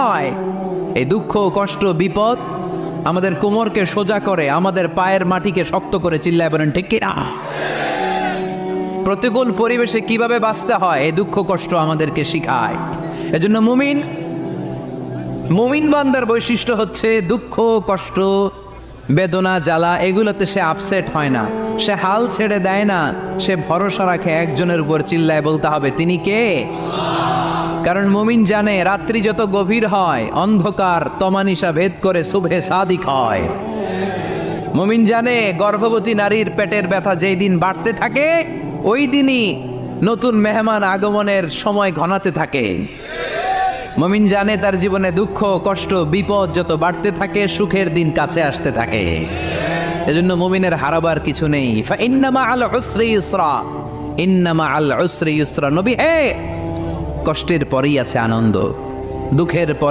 হয়। এই দুঃখ, কষ্ট, বিপদ আমাদের কোমরকে সোজা করে, আমাদের পায়ের মাটিকে শক্ত করে। চিল্লায় বলেন ঠিক কিনা? প্রতিকূল পরিবেশে কিভাবে বাঁচতে হয় এই দুঃখ কষ্ট আমাদেরকে শিখায়। এজন্য মুমিন বান্দার বৈশিষ্ট্য হচ্ছে দুঃখ কষ্ট বেদনা জ্বালা এগুলোতে সে আপসেট হয় না, সে হাল ছেড়ে দেয় না, সে ভরসা রাখে একজনের উপর। চিল্লায় বলতে হবে তিনি কে? কারণ মুমিন জানে রাত্রি যত গভীর হয় অন্ধকার তমানিসা ভেদ করে সুবহে সাদিক হয়। মুমিন জানে গর্ভবতী নারীর পেটের ব্যথা যেই দিন বাড়তে থাকে ওই দিনই নতুন মেহমান আগমনের সময় ঘনাতে থাকে। মুমিন জানে তার জীবনে দুঃখ কষ্ট বিপদ যত বাড়তে থাকে সুখের দিন কাছে আসতে থাকে। এজন্য মুমিনের হারাবার কিছু নেই। ইন্না মাআল উসরি ইউসরা, ইন্না মাআল উসরি ইউসরা। নবী হে, কষ্টের পরেই আছে আনন্দ, দুঃখের পরে